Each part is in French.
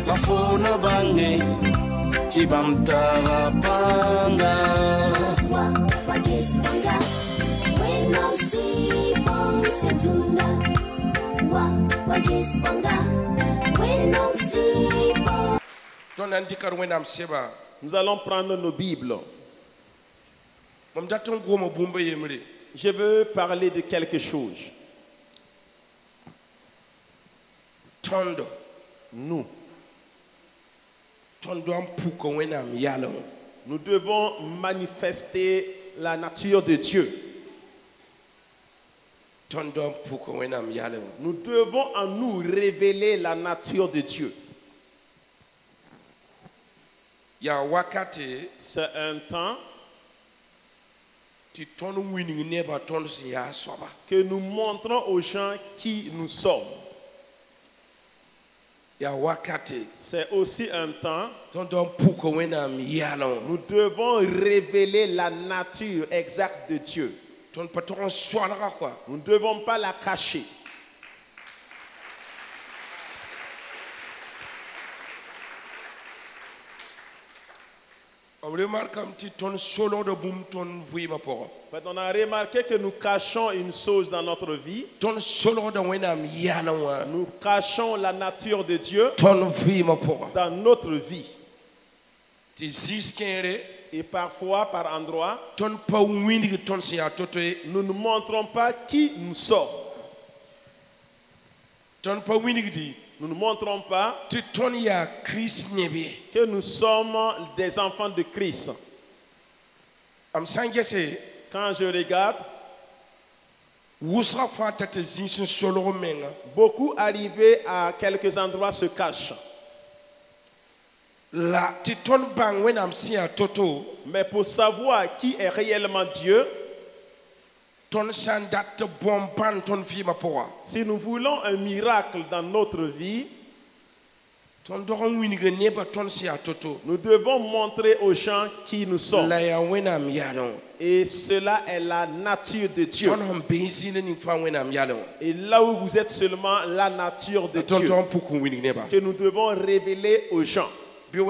la fona bange tibam tarapanga wa gisbanga when I'm see bon setunda wa gisbanga when I'm see bon. Nous allons prendre nos Bibles. Je veux parler de quelque chose. Nous devons manifester la nature de Dieu. Nous devons en nous révéler la nature de Dieu. C'est un temps que nous montrons aux gens qui nous sommes. C'est aussi un temps nous devons révéler la nature exacte de Dieu. Nous ne devons pas la cacher. On a remarqué que nous cachons une chose dans notre vie. Nous cachons la nature de Dieu dans notre vie. Et parfois, par endroits, nous ne montrons pas qui nous sommes. Nous ne montrons pas que nous sommes des enfants de Christ. Quand je regarde, beaucoup arrivés à quelques endroits se cachent. Mais pour savoir qui est réellement Dieu, si nous voulons un miracle dans notre vie, nous devons montrer aux gens qui nous sommes. Et cela est la nature de Dieu. Et là où vous êtes seulement la nature de Dieu que nous devons révéler aux gens. Dieu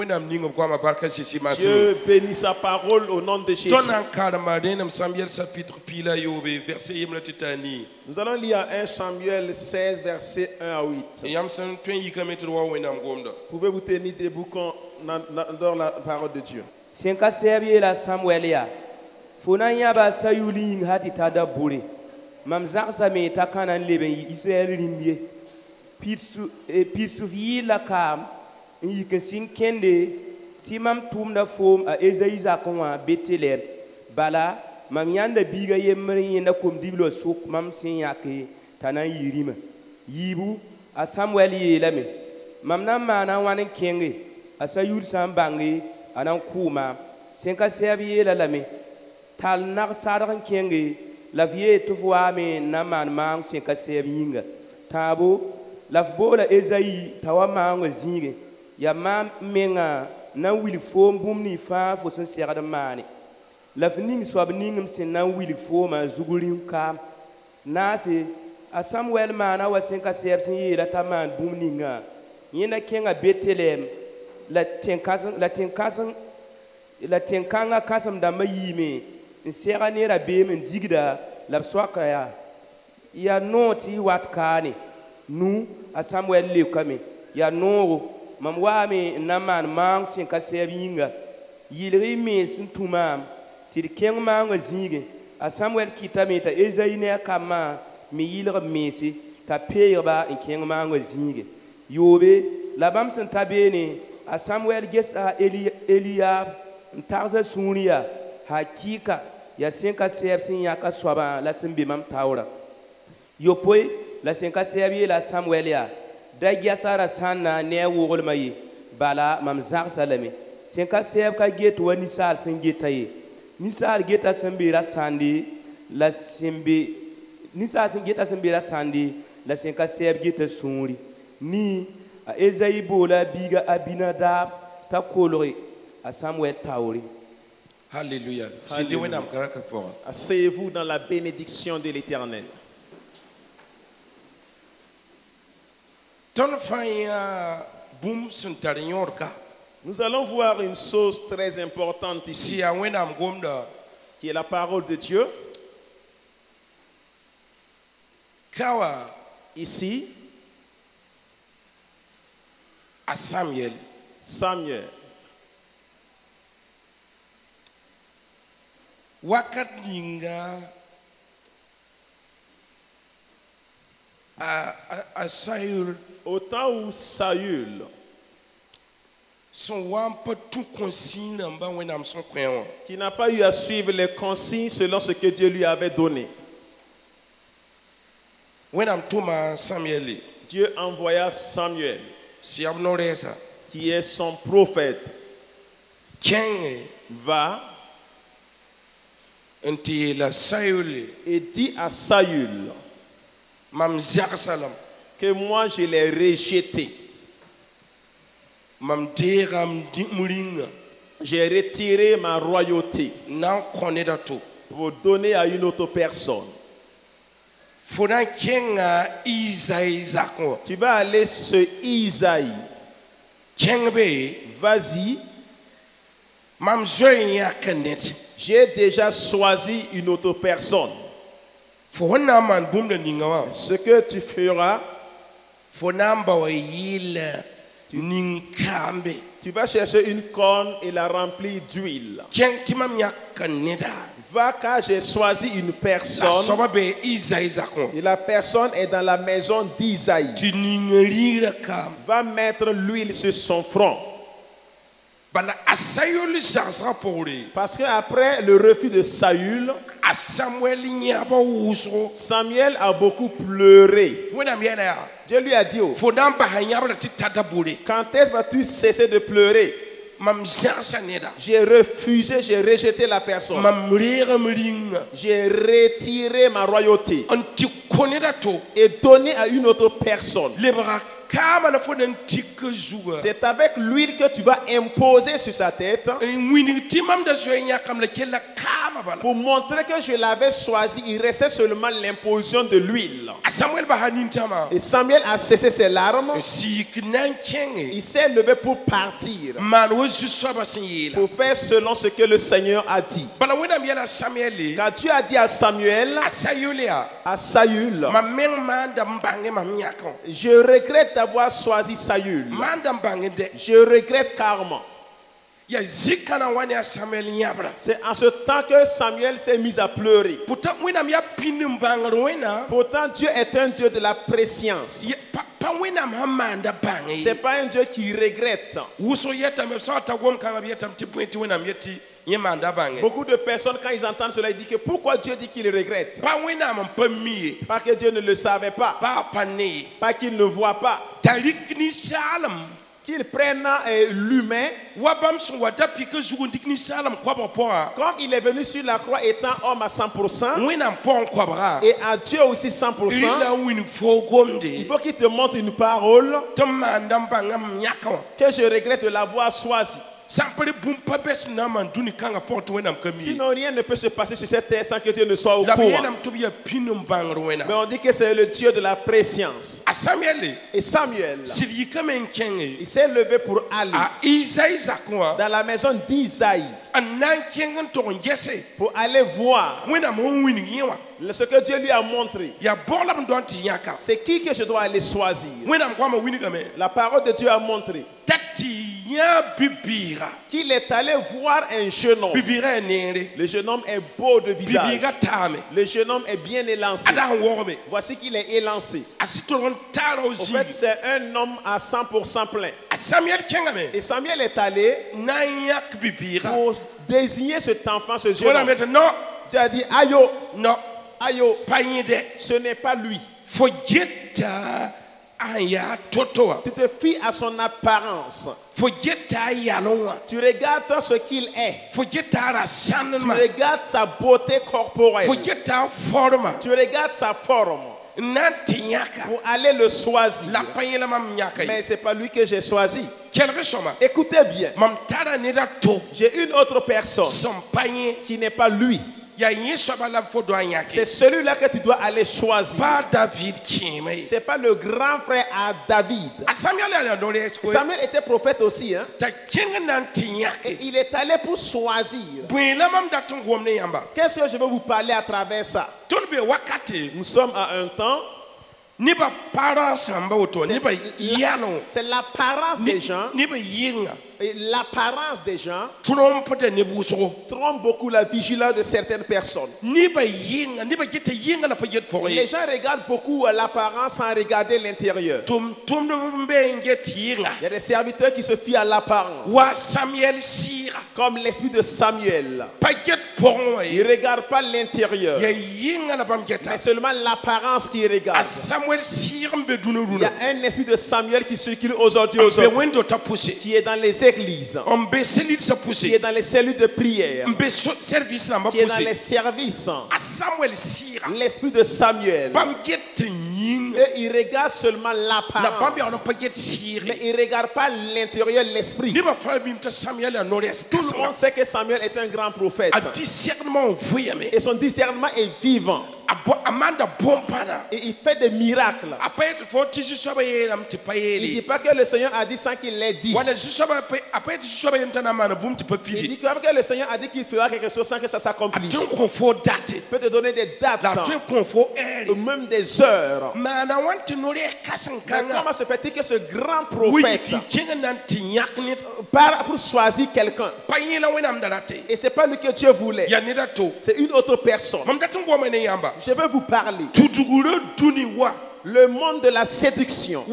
bénit sa parole au nom de Jésus. Nous allons lire 1 Samuel 16, versets 1 à 8. Pouvez-vous tenir debout quand on adore la parole de Dieu? Yikesin kende si mam tumda fom a Esaïe zakwa Bethlehem bala mam yanda biga yemri na kom diblo sok mam sin yake tanan yirima yibu a Samuel yelame mam na mana wanen kenge a sayur sam bangi anan kuma senka sebi yelalame tal nak sadaran kenge la vie to fois me na man mang senka sebi yinga tabo laf bola Esaïe tawa mang zinge ya mam menga na wili fom bumni fa fo sen sera de mani la fning so abningum sen na wili foma zugulim kam nasi a Samuel mana wa sen ka ser sen yela taman bumninga yina kenga Bethlehem la tenkanga kasam da mayime in sera nera be men digda la swaka ya noti wat kani nu a Samuel le kame ya noro mam wami naman mang sin ka sebinga yilri me sin tumam ti keng mang zinge a Samuel kitamita Esaïe ne kama mi yilri mesi ta peyba in keng mang zinge yobe la bam sin tabene a Samuel gesa Eliab tarza suniya hakika ya sin ka seb sin ya ka soba la sin be mam tawra yopoi la sin ka sebi la Samuel ya da sara sanna ne wogol mayi bala mam zak salame sen ka seb ka get wani sal sen getaye ni sal geta sembira sandi la sembe ni sal sen geta sembira sandi la sen ka seb geta suri ni a Esaïe bola biga Abinadab ta kolori a Samuel tawri. Alléluia. Asseyez-vous dans la bénédiction de l'Éternel. Nous allons voir une chose très importante ici, qui est la parole de Dieu. Ici, à Samuel. Wakat ninga à Saül. Au temps où Saül, qui n'a pas eu à suivre les consignes selon ce que Dieu lui avait donné, Dieu envoya Samuel, qui est son prophète, va et dit à Saül que moi je l'ai rejeté. J'ai retiré ma royauté pour donner à une autre personne. Tu vas aller sur Isaïe. Vas-y. J'ai déjà choisi une autre personne. Ce que tu feras, tu vas chercher une corne et la remplir d'huile. Va, car j'ai choisi une personne et la personne est dans la maison d'Isaïe. Va mettre l'huile sur son front. Parce qu'après le refus de Saül, Samuel a beaucoup pleuré. Dieu lui a dit, quand est-ce que vas-tu cesser de pleurer? J'ai refusé, j'ai rejeté la personne. J'ai retiré ma royauté et donné à une autre personne. C'est avec l'huile que tu vas imposer sur sa tête pour montrer que je l'avais choisi. Il restait seulement l'imposition de l'huile. Et Samuel a cessé ses larmes. Il s'est levé pour partir, pour faire selon ce que le Seigneur a dit. Car Dieu a dit à Samuel, à Saül, je regrette d'avoir choisi Saül. Je regrette carrément. C'est en ce temps que Samuel s'est mis à pleurer. Pourtant Dieu est un Dieu de la préscience. C'est pas un Dieu qui regrette. Beaucoup de personnes, quand ils entendent cela, ils disent que pourquoi Dieu dit qu'il regrette? Pas que Dieu ne le savait pas, pas qu'il ne voit pas, qu'il prenne l'humain. Comme il est venu sur la croix étant homme à 100% et à Dieu aussi 100%, il faut qu'il te montre une parole que je regrette de l'avoir choisi. Sinon rien ne peut se passer sur cette terre sans que Dieu ne soit au courant. Mais on dit que c'est le Dieu de la préscience. Et Samuel, il s'est levé pour aller dans la maison d'Isaïe pour aller voir ce que Dieu lui a montré. C'est qui que je dois aller choisir? La parole de Dieu a montré qu'il est allé voir un jeune homme. Le jeune homme est beau de visage. Le jeune homme est bien élancé. Voici qu'il est élancé. En fait, c'est un homme à 100% plein. Et Samuel est allé pour désigner cet enfant, ce jeune homme. Tu as dit, ayo, non, ayo, ce n'est pas lui. Tu te fies à son apparence. Tu regardes ce qu'il est. Tu regardes sa beauté corporelle. Tu regardes sa forme pour aller le choisir. Mais ce n'est pas lui que j'ai choisi. Écoutez bien. J'ai une autre personne qui n'est pas lui. C'est celui-là que tu dois aller choisir. C'est pas le grand frère à David. Samuel était prophète aussi. Hein? Et il est allé pour choisir. Qu'est-ce que je veux vous parler à travers ça? Nous sommes à un temps. C'est l'apparence des gens. Et l'apparence des gens trompe beaucoup la vigilance de certaines personnes. Les gens regardent beaucoup l'apparence sans regarder l'intérieur. Il y a des serviteurs qui se fient à l'apparence. Comme l'esprit de Samuel. Il ne regarde pas l'intérieur. Mais seulement l'apparence qui regarde. Il y a un esprit de Samuel qui circule aujourd'hui qui est dans les églises, qui est dans les cellules de prière, qui est dans les services. L'esprit de Samuel. Et il regarde seulement l'apparence, mais il ne regarde pas l'intérieur, l'esprit. Tout le monde sait que Samuel est un grand prophète. Et son discernement est vivant. Et il fait des miracles. Il ne dit pas que le Seigneur a dit sans qu'il l'ait dit. Il dit que le Seigneur a dit qu'il fera quelque chose sans que ça s'accomplisse. Il peut te donner des dates, ou même des heures. Mais comment se fait-il que ce grand prophète part pour choisir quelqu'un? Et ce n'est pas lui que Dieu voulait. C'est une autre personne. Je veux vous parler. Le monde de la séduction.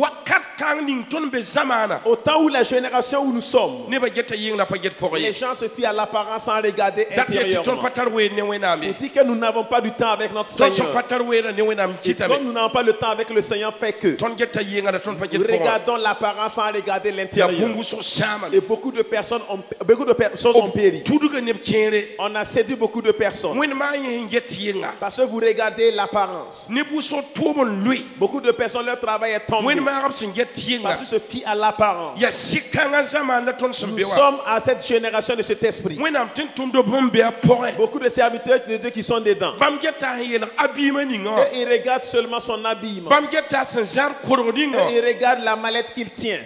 Au temps où la génération où nous sommes, les gens se fient à l'apparence sans regarder intérieurement. On dit que nous n'avons pas du temps avec notre Seigneur. Et comme nous n'avons pas le temps avec le Seigneur, fait que nous regardons l'apparence sans regarder l'intérieur. Et beaucoup de personnes ont péri. On a séduit beaucoup de personnes. Parce que vous regardez l'apparence. Beaucoup de personnes, leur travail est tombé parce qu'ils se fient à l'apparence. Nous sommes à cette génération de cet esprit. Beaucoup de serviteurs de Dieu qui sont dedans. Et ils regardent seulement son habillement. Et ils regardent la mallette qu'il tient.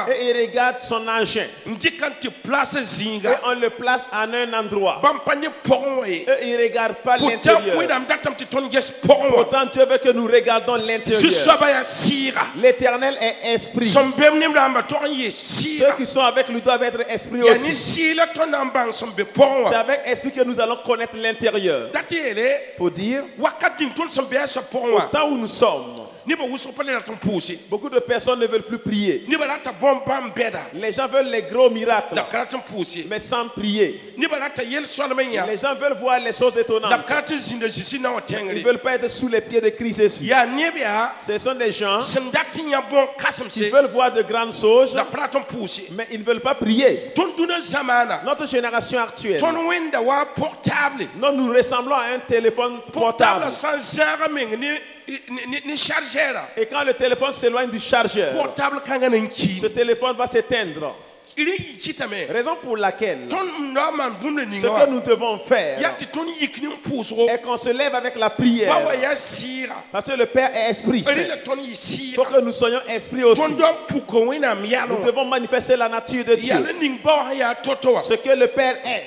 Et ils regardent son engin. Et on le place en un endroit. Et ils ne regardent pas l'intérieur. Pourtant Dieu veut que nous regardons l'intérieur. L'Éternel est esprit. Ceux qui sont avec lui doivent être esprit aussi. C'est avec esprit que nous allons connaître l'intérieur. Pour dire, au temps où nous sommes, beaucoup de personnes ne veulent plus prier. Les gens veulent les gros miracles, mais sans prier. Les gens veulent voir les choses étonnantes. Ils ne veulent pas être sous les pieds de Christ Jésus. Ce sont des gens qui veulent voir de grandes choses, mais ils ne veulent pas prier. Notre génération actuelle, nous ressemblons à un téléphone portable. Et quand le téléphone s'éloigne du chargeur, ce téléphone va s'éteindre. Raison pour laquelle ce que nous devons faire est qu'on se lève avec la prière, parce que le Père est esprit. Pour que nous soyons esprit aussi, nous devons manifester la nature de Dieu. Ce que le Père est,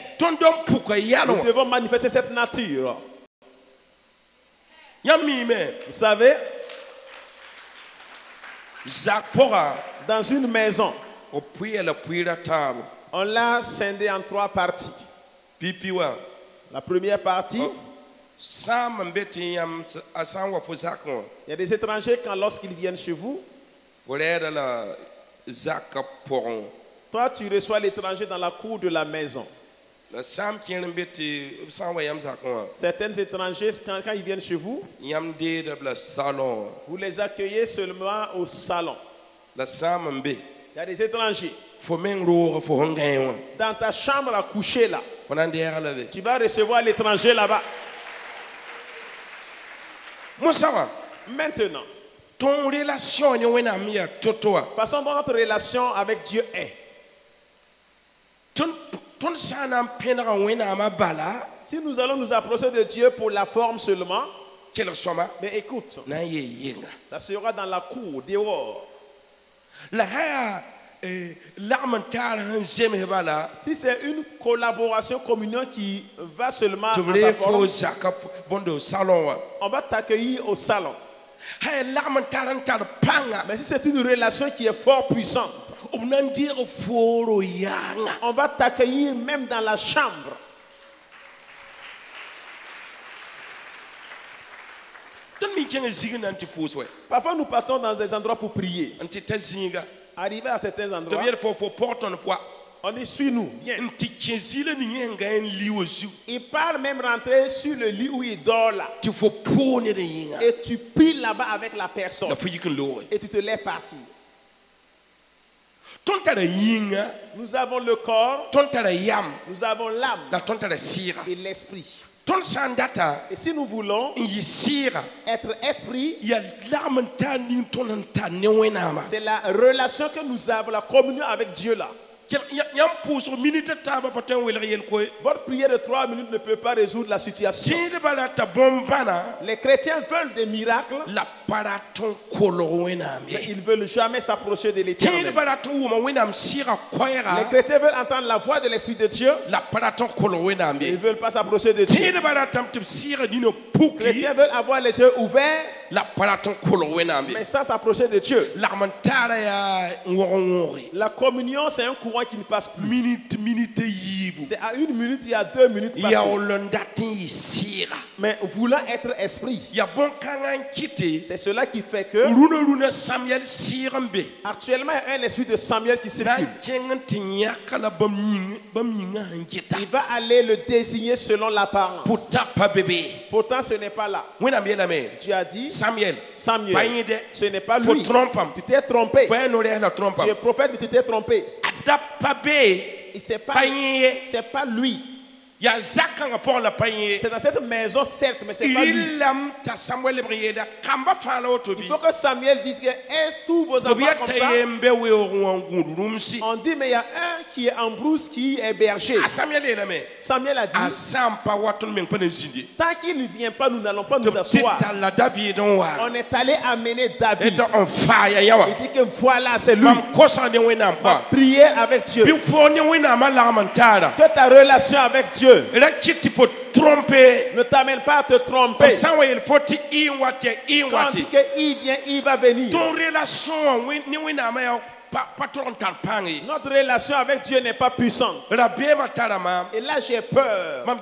nous devons manifester cette nature. Vous savez, dans une maison, on l'a scindé en 3 parties. La première partie, il y a des étrangers quand lorsqu'ils viennent chez vous, toi tu reçois l'étranger dans la cour de la maison. Certains étrangers, quand ils viennent chez vous, vous les accueillez seulement au salon. Il y a des étrangers. Dans ta chambre à coucher là, tu vas recevoir l'étranger là-bas. Maintenant, façon dont notre relation avec Dieu est. Si nous allons nous approcher de Dieu pour la forme seulement, mais écoute, ça sera dans la cour, dehors. Si c'est une collaboration, communion qui va seulement à sa forme, on va t'accueillir au salon. Mais si c'est une relation qui est fort puissante, on va t'accueillir même dans la chambre. Parfois nous partons dans des endroits pour prier. Arrivé à certains endroits, on dit suis-nous, viens. Il part même rentrer sur le lit où il dort là. Et tu pries là-bas avec la personne. Et tu te laisses partir. Nous avons le corps, nous avons l'âme et l'esprit. Et si nous voulons être esprit, c'est la relation que nous avons, la communion avec Dieu là. Votre prière de 3 minutes ne peut pas résoudre la situation. Les chrétiens veulent des miracles, mais ils ne veulent jamais s'approcher de l'Éternel. Les chrétiens veulent entendre la voix de l'Esprit de Dieu, mais ils ne veulent pas s'approcher de Dieu. Les chrétiens veulent avoir les yeux ouverts, mais sans s'approcher de Dieu. La communion, c'est un courant qui ne passe plus. C'est à 1 minute, il y a 2 minutes passées. Mais voulant être esprit, c'est cela qui fait que actuellement il y a un esprit de Samuel qui circule. Il va aller le désigner selon l'apparence. Pourtant ce n'est pas là. Tu as dit Samuel, ce n'est pas lui. Tu t'es trompé. Tu es prophète mais tu t'es trompé. C'est pas lui. C'est dans cette maison, certes, mais c'est pas lui. Il faut que Samuel dise que est-ce tous vos enfants comme ça? On dit, mais il y a un qui est en brousse, qui est berger. Samuel a dit, tant qu'il ne vient pas, nous n'allons pas nous asseoir. On est allé amener David. Il dit que voilà, c'est lui. Va prier avec Dieu. Que ta relation avec Dieu ne t'amène pas à te tromper. Quand on dit qu'il vient, il va venir. Notre relation avec Dieu n'est pas puissante. Et là j'ai peur. Je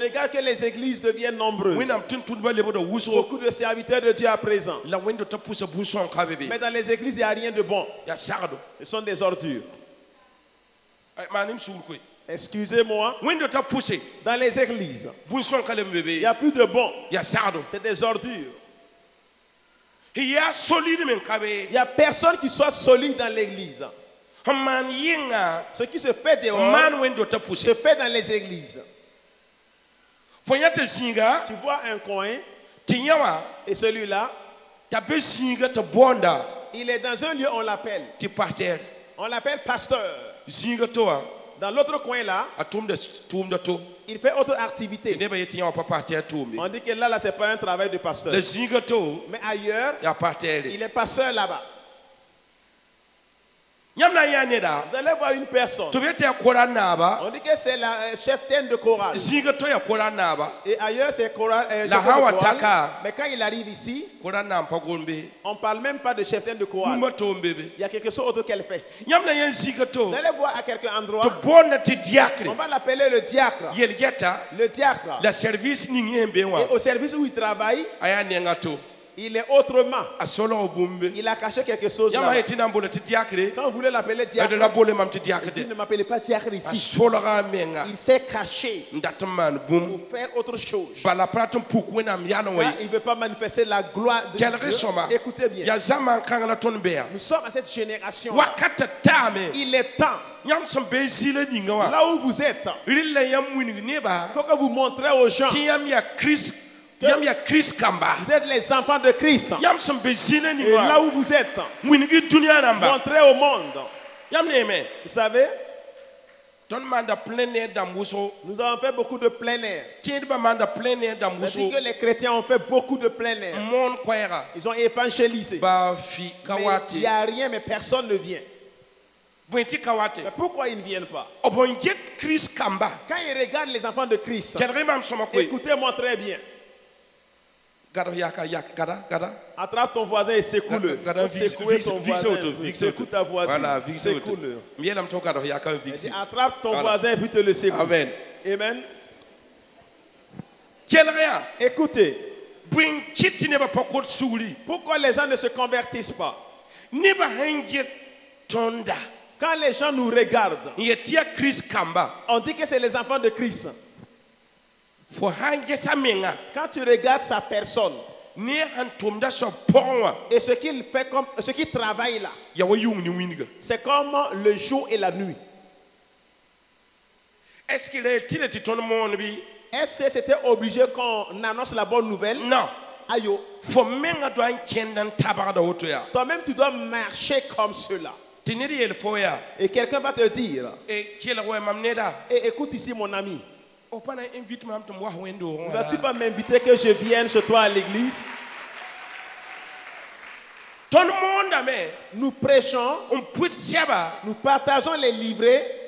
regarde que les églises deviennent nombreuses. Beaucoup de serviteurs de Dieu à présent. Mais dans les églises il n'y a rien de bon. Ce sont des ordures. Excusez-moi. Dans les églises, il n'y a plus de bon. C'est des ordures. Il n'y a personne qui soit solide dans l'église. Ce qui se fait dehors se fait dans les églises. Tu vois un coin et celui-là, il est dans un lieu, on l'appelle pasteur. Dans l'autre coin là, il fait autre activité. On dit que là c'est pas un travail de pasteur. Mais ailleurs, il est pasteur là-bas. Vous allez voir une personne. On dit que c'est la cheftaine de chorale. Et ailleurs c'est chorale. Mais quand il arrive ici, on ne parle même pas de cheftaine de chorale. Il y a quelque chose d'autre qu'elle fait. Vous allez voir à quelques endroits, on va l'appeler le diacre. Le diacre. Et au service où il travaille, il est autrement. Il a caché quelque chose là. Quand vous voulez l'appeler diacre, il ne m'appelez pas diacre ici. Il s'est caché pour faire autre chose. Là, il ne veut pas manifester la gloire de Dieu. Écoutez bien. Nous sommes à cette génération. Il est temps. Là où vous êtes, il faut que vous montrez aux gens. Vous êtes les enfants de Christ. Et là où vous êtes, montrez au monde. Vous savez, Nous avons fait beaucoup de plein air. C'est-à-dire que les chrétiens ont fait beaucoup de plein air. Ils ont évangélisé. Mais il n'y a rien, mais personne ne vient. Mais pourquoi ils ne viennent pas? Quand ils regardent les enfants de Christ, écoutez-moi très bien. Attrape ton voisin et secoue-le. Secouez ton voisin. Secoue ta voisine. Secoue-le. Attrape ton voisin et puis te le secoue. Amen. Amen. Écoutez. Pourquoi les gens ne se convertissent pas? Quand les gens nous regardent, on dit que c'est les enfants de Christ. Quand tu regardes sa personne et ce qu'il fait, comme ce qu'il travaille là, c'est comme le jour et la nuit. Est-ce que c'était obligé qu'on annonce la bonne nouvelle? Non. Ayo. Toi-même tu dois marcher comme cela. Et quelqu'un va te dire, écoute ici mon ami, ne vas-tu pas m'inviter que je vienne chez toi à l'église? Nous prêchons, nous partageons les livrets.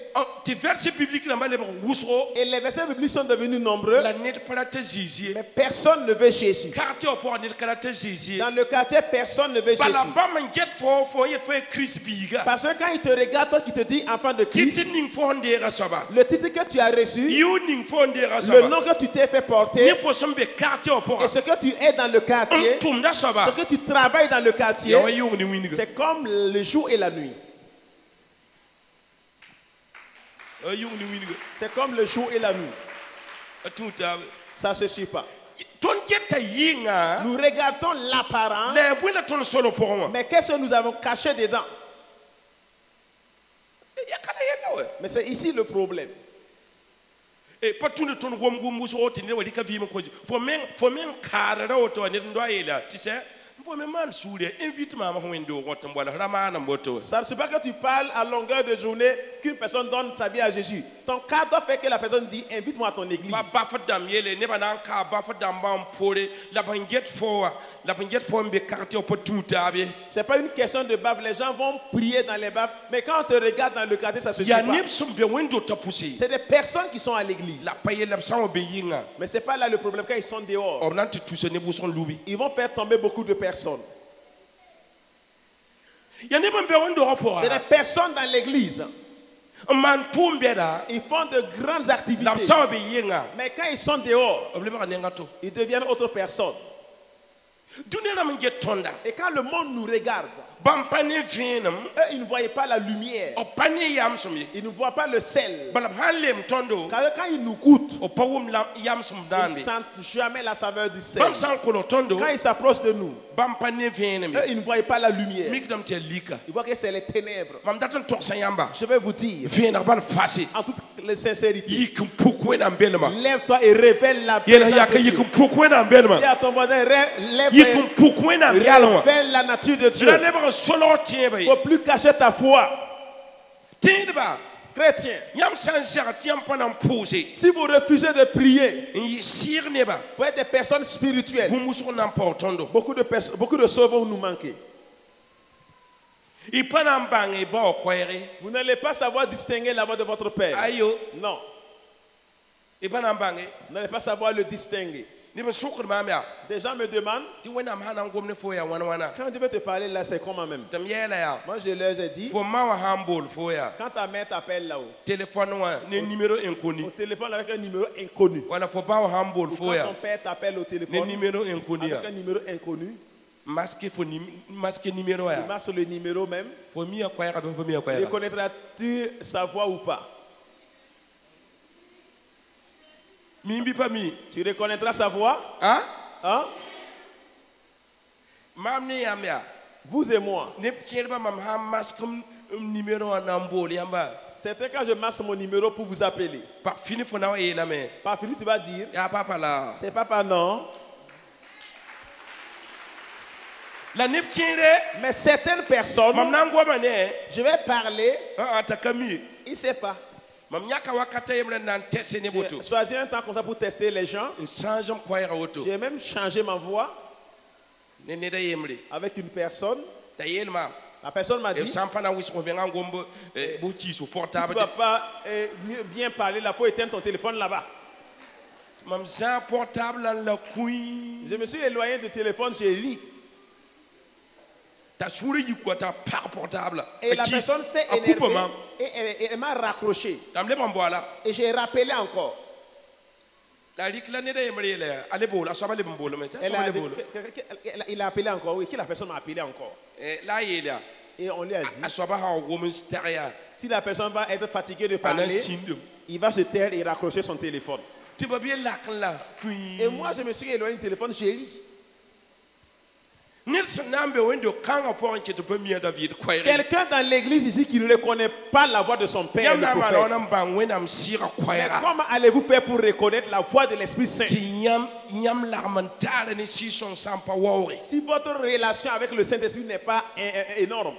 Et les versets bibliques sont devenus nombreux. Mais personne ne veut Jésus. Dans le quartier, personne ne veut Jésus. Parce que quand il te regarde, toi qui te dis enfant de Christ, le titre que tu as reçu, le nom que tu t'es fait porter, et ce que tu es dans le quartier, ce que tu travailles dans le quartier, c'est comme le jour et la nuit. C'est comme le jour et la nuit. Ça ne se suit pas. Nous regardons l'apparence, mais qu'est-ce que nous avons caché dedans? Mais c'est ici le problème. Ça ne c'est pas que tu parles à longueur de journée qu'une personne donne sa vie à Jésus. Ton cas doit faire que la personne dit invite-moi à ton église. C'est pas une question de bave. Les gens vont prier dans les baves, mais quand on te regarde dans le quartier, ça se suit pas. C'est des personnes qui sont à l'église. Mais c'est pas là le problème. Quand ils sont dehors, ils vont faire tomber beaucoup de personnes. Il y a des personnes dans l'église. Ils font de grandes activités. Mais quand ils sont dehors, ils deviennent autre personne. Et quand le monde nous regarde, eux, ils ne voient pas la lumière. Ils ne voient pas le sel. Car quand ils nous goûtent, ils ne sentent jamais la saveur du sel. Quand ils s'approchent de nous, eux, ils ne voient pas la lumière. Ils voient que c'est les ténèbres. Je vais vous dire, en toute sincérité, lève-toi et révèle la présence de Dieu. Dis à ton voisin, révèle la nature de Dieu. Il ne faut plus cacher ta foi. Chrétien, si vous refusez de prier pour être des personnes spirituelles, beaucoup de choses vont nous manquer. Vous n'allez pas savoir distinguer la voix de votre Père. Non. Vous n'allez pas savoir le distinguer. Des gens me demandent, quand Dieu veut te parler là, c'est comment même? Moi je leur ai dit, quand ta mère t'appelle là-haut, au téléphone avec un numéro inconnu. Quand ton père t'appelle au téléphone avec un numéro inconnu, masque le numéro même. Reconnaîtras-tu sa voix ou pas? Tu reconnaîtras sa voix? Hein? Vous et moi. C'était quand je masque mon numéro pour vous appeler. Par fini, tu vas dire, c'est papa, non? Mais certaines personnes, je vais parler, il ne sait pas. choisi un temps comme ça pour tester les gens. J'ai même changé ma voix avec une personne. La personne m'a dit, tu ne vas pas bien parler, il faut éteindre ton téléphone là-bas. Je me suis éloigné du téléphone, j'ai lu. Et la personne s'est énervée et elle m'a raccroché. Et j'ai rappelé encore. Il a appelé encore, oui. Qui la personne m'a appelé encore? Et on lui a dit, si la personne va être fatiguée de parler, il va se taire et raccrocher son téléphone. Et moi, je me suis éloigné du téléphone, j'ai lu. Quelqu'un dans l'église ici qui ne reconnaît pas la voix de son père, le prophète. Mais comment allez-vous faire pour reconnaître la voix de l'Esprit Saint? Si votre relation avec le Saint-Esprit n'est pas énorme,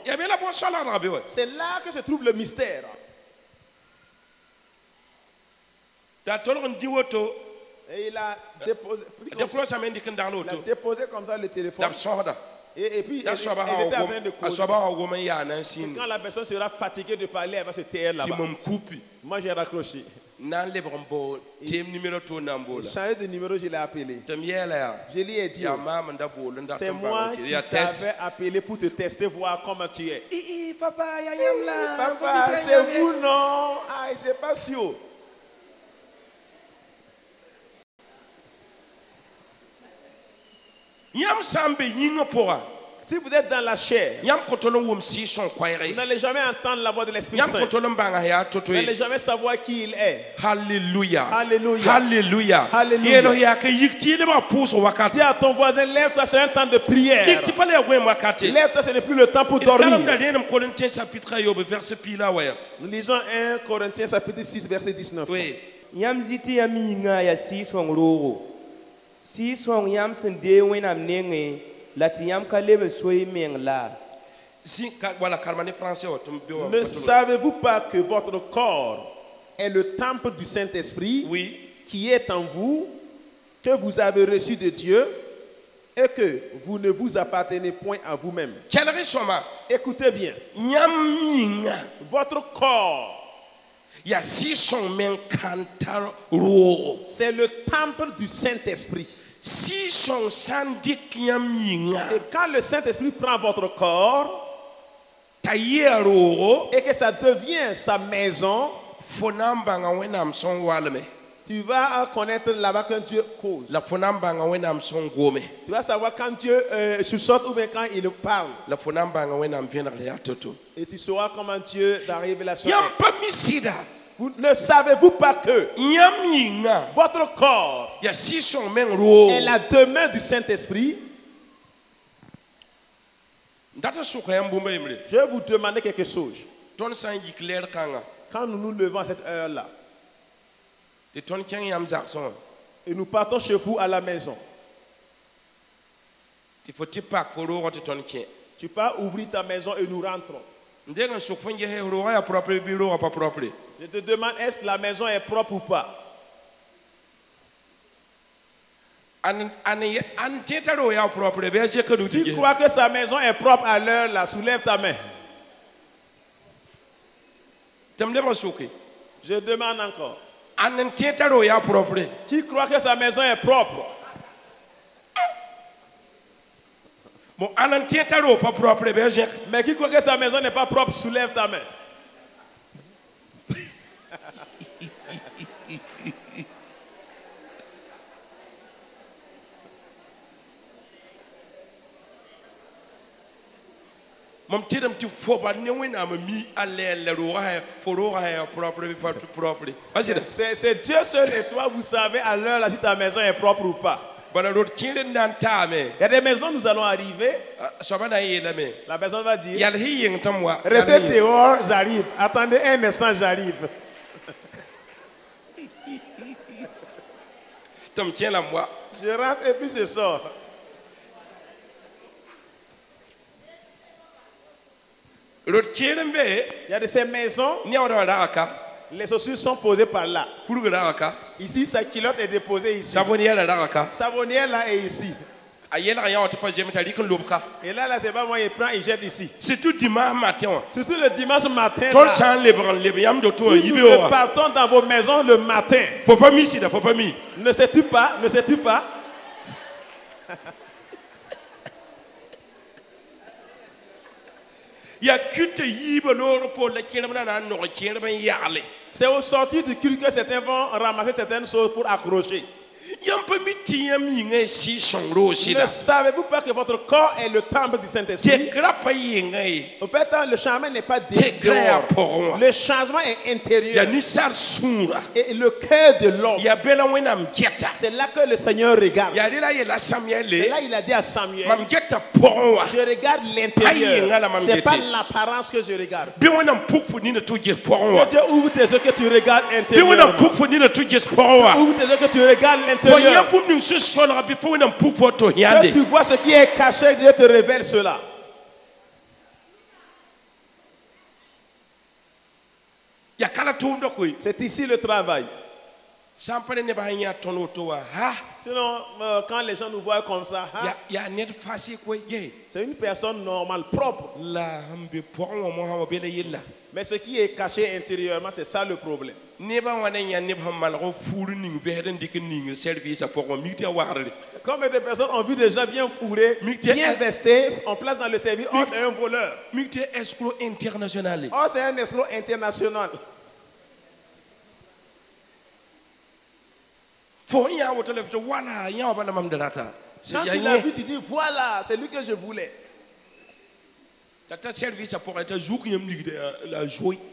c'est là que se trouve le mystère. Et il a déposé, comme ça le téléphone. Et puis, ils étaient en train de causer. Quand la personne sera fatiguée de parler, elle va se taire là-bas. Moi, j'ai raccroché. Changer de numéro, je l'ai appelé. Je lui ai dit, c'est moi qui t'avais appelé pour te tester, voir comment tu es. Papa, c'est vous, non? Ah, je ne suis pas sûr. Si vous êtes dans la chair, vous n'allez jamais entendre la voix de l'Esprit Saint. Vous n'allez jamais savoir qui il est. Alléluia. Alléluia. Alléluia. Alléluia. Dis à ton voisin, lève-toi, c'est un temps de prière. Lève-toi, ce n'est plus le temps pour dormir. Nous lisons 1 Corinthiens chapitre 6, verset 19. Si son yam sen de wenam nenge lati yam kalebe soy meng la. Ne savez-vous pas que votre corps est le temple du Saint-Esprit qui est en vous, que vous avez reçu de Dieu et que vous ne vous appartenez point à vous-même? Écoutez bien. Votre corps, c'est le temple du Saint-Esprit. Et quand le Saint-Esprit prend votre corps et que ça devient sa maison, tu vas connaître là-bas quand Dieu cause. Tu vas savoir quand Dieu chuchote ou bien quand il parle. Et tu sauras comment Dieu dans la révélation est. Vous ne savez-vous pas que votre corps est la demeure du Saint-Esprit? Je vais vous demander quelque chose. Quand nous nous levons à cette heure-là, et nous partons chez vous à la maison, tu pars ouvrir ta maison et nous rentrons. Je te demande, est-ce que la maison est propre ou pas? Tu crois que sa maison est propre à l'heure là? Soulève ta main. Je demande encore. Qui croit que sa maison est propre? Mais qui croit que sa maison n'est pas propre? Soulève ta main. C'est Dieu seul et toi, vous savez à l'heure là si ta maison est propre ou pas. Il y a des maisons, nous allons arriver. La personne va dire, restez dehors, j'arrive. Attendez un instant, j'arrive. Je rentre et puis je sors. Il y a de ces maisons, Les chaussures sont posées par là. Ici, sa culotte est déposée ici. Savonnière là est ici. Et là, c'est pas moi, il prend, il jette ici. C'est tout dimanche matin. Surtout le dimanche matin. Là, si nous partons dans vos maisons le matin. Faut pas mis, faut pas mis. Ne sais-tu pas? Ne sais-tu pas? C'est au sortir du culte que certains vont ramasser certaines choses pour accrocher. Ne savez-vous pas que votre corps est le temple du Saint-Esprit? En fait, le changement n'est pas dehors. Le changement est intérieur. Et le cœur de l'homme, c'est là que le Seigneur regarde. C'est là il a dit à Samuel, je regarde l'intérieur. Ce n'est pas l'apparence que je regarde. Que Dieu ouvre tes yeux que tu regardes l'intérieur. Ouvre tes yeux que tu regardes l'intérieur. Que tu vois ce qui est caché, Dieu te révèle cela. C'est ici le travail. Sinon, quand les gens nous voient comme ça, c'est une personne normale, propre. Mais ce qui est caché intérieurement, c'est ça le problème. Comme des personnes ont vu des gens bien fourrés, bien vestés, en place dans le service, oh c'est un voleur. Oh c'est un escroc international. Quand tu l'as vu, tu dis voilà, c'est lui que je voulais.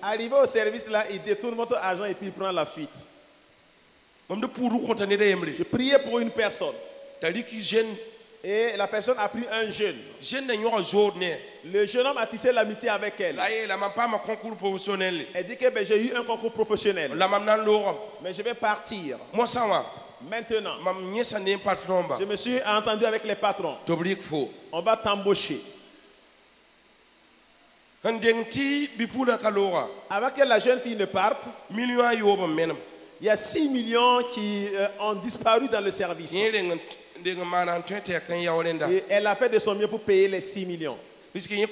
Arrivé au service là, il détourne votre argent et puis il prend la fuite. Je priais pour une personne. Et la personne a pris un jeune. Le jeune homme a tissé l'amitié avec elle. Elle dit que j'ai eu un concours professionnel. Mais je vais partir. Maintenant, je me suis entendu avec les patrons. On va t'embaucher. Avant que la jeune fille ne parte, il y a 6 millions qui ont disparu dans le service. Et elle a fait de son mieux pour payer les 6 millions. Puisque lui,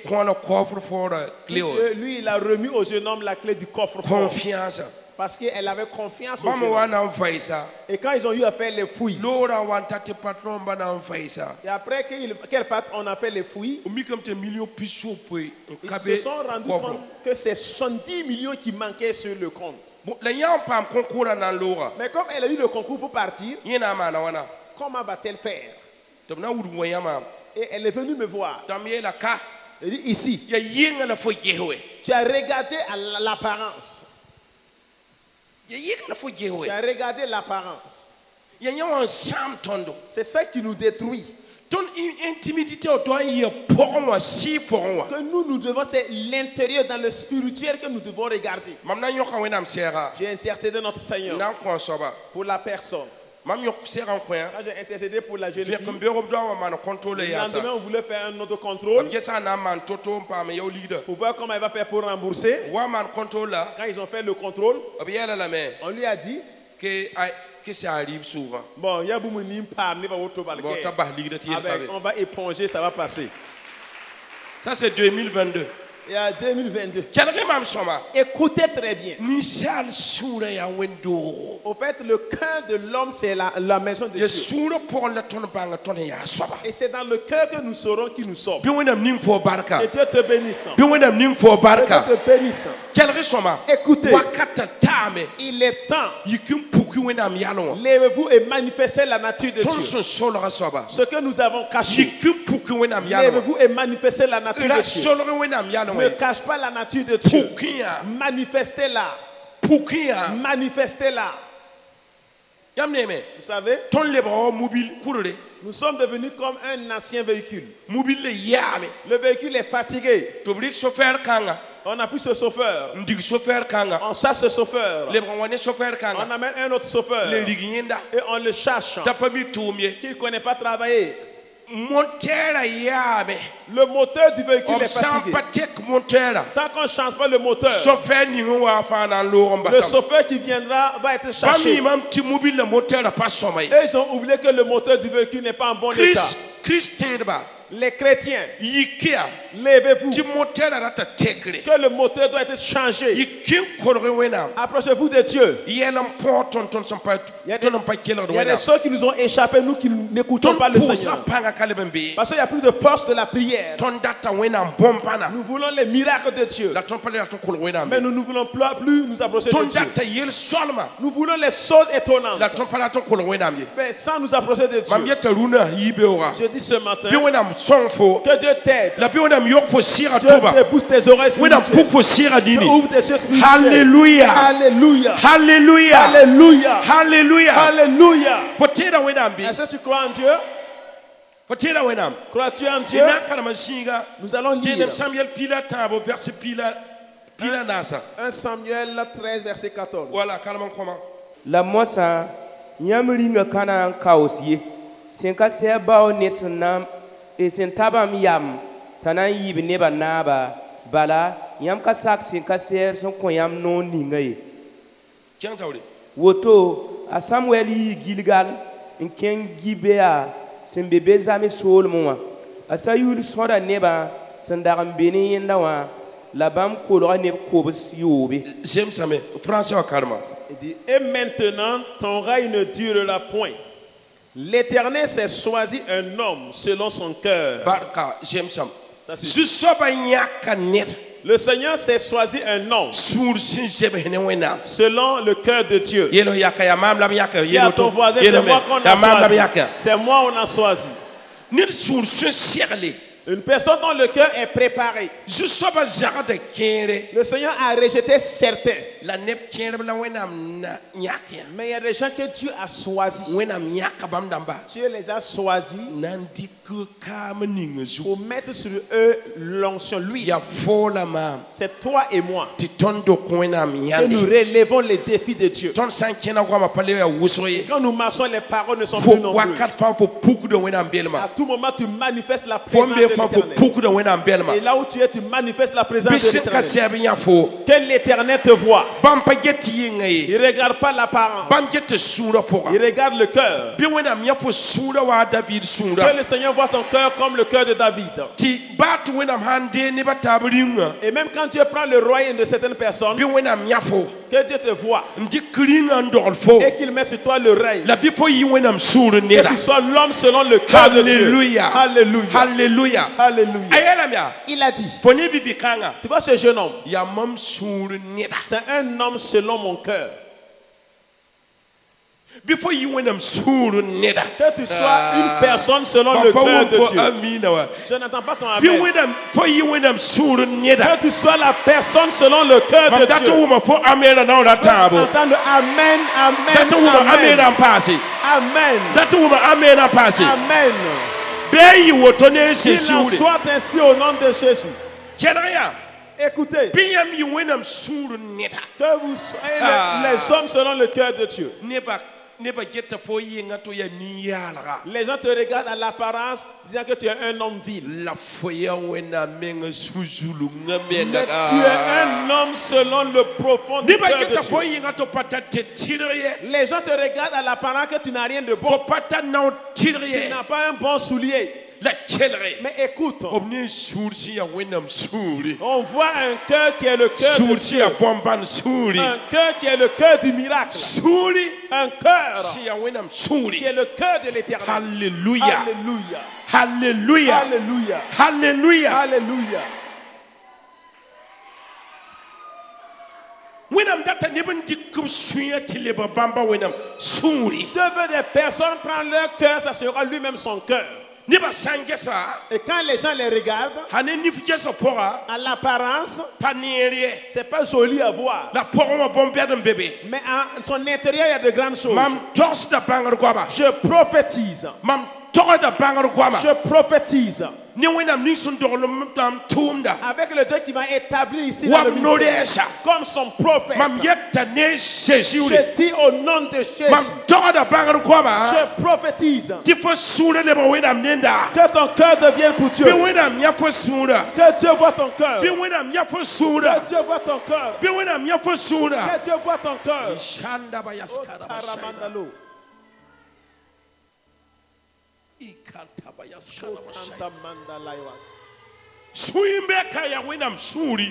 il a remis au jeune homme la clé du coffre-fort. Parce qu'elle avait confiance au jeune homme. Et quand ils ont eu à faire les fouilles, et après qu'on a fait les fouilles, ils se sont rendus compte que c'est 70 millions qui manquaient sur le compte. Mais comme elle a eu le concours pour partir, comment va-t-elle faire? Et elle est venue me voir. Elle dit ici, tu as regardé à l'apparence. Tu as regardé l'apparence. C'est ça qui nous détruit. Que nous devons, c'est l'intérieur dans le spirituel que nous devons regarder. J'ai intercédé notre Seigneur pour la personne. Quand j'ai intercédé pour la jeune fille, le lendemain on voulait faire un autre contrôle pour voir comment elle va faire pour rembourser. Quand ils ont fait le contrôle, on lui a dit que ça arrive souvent. Bon, on va éponger, ça va passer. Ça c'est 2022. Et en 2022. Écoutez très bien. Au fait, le cœur de l'homme, c'est la maison de Dieu. Et c'est dans le cœur que nous saurons qui nous sommes. Que Dieu te bénisse. Que Dieu te bénisse. Écoutez. Il est temps. Lèvez-vous et manifestez la nature de Dieu. Ce que nous avons caché. Lèvez-vous et manifestez la nature de Dieu. Ne cache pas la nature de Dieu. Manifestez-la. Manifestez-la. Vous savez, nous sommes devenus comme un ancien véhicule. Le véhicule est fatigué. On n'a plus ce chauffeur. On chasse ce chauffeur. On amène un autre chauffeur. Et on le cherche. Qu'il ne connaît pas travailler. Le moteur du véhicule est fatigué. Tant qu'on ne change pas le moteur, le chauffeur qui viendra va être cherché. Et ils ont oublié que le moteur du véhicule n'est pas en bon état. Les chrétiens, levez-vous. Que le moteur doit être changé. Approchez-vous de Dieu. Il y a des choses qui nous ont échappé, nous qui n'écoutons pas le Seigneur. Parce qu'il n'y a plus de force de la prière. Nous voulons les miracles de Dieu. Mais nous ne voulons plus nous approcher de Dieu. Nous voulons les choses étonnantes. Mais sans nous approcher de Dieu. Je dis ce matin, que Dieu t'aide. Dieu te pousse tes oreilles spirituelles. Dieu ouvre tes yeux spirituels. Alléluia. Alléluia. Alléluia. Alléluia. Alléluia. Alléluia. Est-ce que tu crois en Dieu? Crois-tu en Dieu? Nous allons lire 1 Samuel 13, verset 14. Voilà, la mossa, Yamringa Kana Kausi, Senka Sebao Nessunam, et Sentabam Yam, Tanayi Neba Naba, Bala, Yamka Sak Senka Seb, son Koyam non Ningae. Woto, a Samuel Gilgal, in Ken Gibea, Sembebezame Solmoa, a Sayul Soda Neba, Sandaram Beni and Dawa, la Bam Kolora Neb Kobus Yobi. J'aime ça, mais François Karma. Il dit, et maintenant, ton règne ne durera point. L'Éternel s'est choisi un homme selon son cœur. Le Seigneur s'est choisi un homme selon le cœur de Dieu. Et à ton voisin, c'est moi qu'on a choisi. C'est moi qu'on a choisi. Une personne dont le cœur est préparé. Le Seigneur a rejeté certains. Mais il y a des gens que Dieu a choisis. Dieu les a choisis pour mettre sur eux l'onction. Lui, c'est toi et moi. Et nous relevons les défis de Dieu. Quand nous marchons, les paroles ne sont plus nombreuses. À tout moment, tu manifestes la présence de l'Éternel. Et là où tu es, tu manifestes la présence de l'Éternel. Que l'Éternel te voit. Il ne regarde pas l'apparence. Il regarde le cœur. Que le Seigneur voit ton cœur comme le cœur de David. Et même quand Dieu prend le royaume de certaines personnes, que Dieu te voit et qu'il met sur toi le règne. Que tu sois l'homme selon le cœur de Dieu. Alléluia. Alléluia. Alléluia. Il a dit, tu vois ce jeune homme, c'est un homme selon mon cœur. Que tu sois une personne selon le cœur de Dieu. Je n'entends pas ton amen. Que tu sois la personne selon le cœur de Dieu. Entends le amen, amen, amen. Amen. Qu'il en soit ainsi au nom de Jésus. Écoutez, que vous soyez les hommes selon le cœur de Dieu. Les gens te regardent à l'apparence disant que tu es un homme vil. Mais tu es un homme selon le profond du cœur de Dieu. Les gens te regardent à l'apparence que tu n'as rien de bon. Tu n'as pas un bon soulier. Mais écoute, on voit un cœur qui est le cœur de Dieu. Un cœur qui est le cœur du miracle. Un cœur qui est le cœur de l'Éternel. Alléluia. Alléluia. Alléluia. Alléluia. Alléluia. Dieu veut des personnes prendre leur cœur, ça sera lui-même son cœur. Et quand les gens les regardent, à l'apparence, c'est pas joli à voir. Mais à son intérieur, il y a de grandes choses. Je prophétise. Je prophétise Avec le Dieu qui m'a établi ici dans le ministère, comme son prophète, je dis au nom de Jésus, je prophétise que ton cœur devienne pour Dieu. Que Dieu voit ton cœur. Que Dieu voit ton cœur. Que Dieu voit ton cœur. Il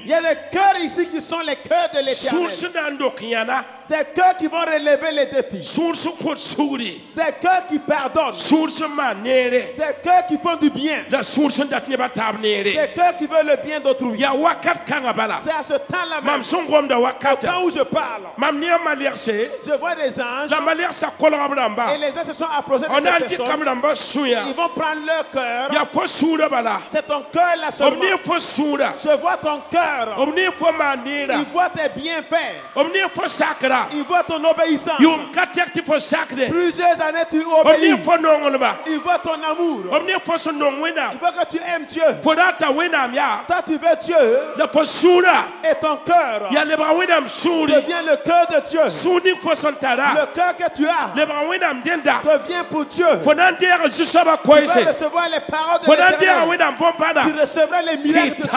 y a des cœurs ici qui sont les cœurs de l'Éternel. Des cœurs qui vont relever les défis. Des cœurs qui pardonnent. Des cœurs qui font du bien. Des cœurs qui veulent le bien d'autrui. C'est à ce temps-là même, au temps où je parle, je vois des anges et les anges se sont approchés de ces personnes. Ils vont prendre leur cœur. C'est ton cœur là seulement. Je vois ton cœur. Il voit tes bienfaits. Il voit ton obéissance. Plusieurs années tu obéis. Il voit ton amour. Il voit que tu aimes Dieu. Toi tu veux Dieu. Et ton cœur devient le cœur de Dieu. Le cœur que tu as devient pour Dieu. Tu vas recevoir les paroles de l'Éternel. Tu recevras les miracles de Dieu.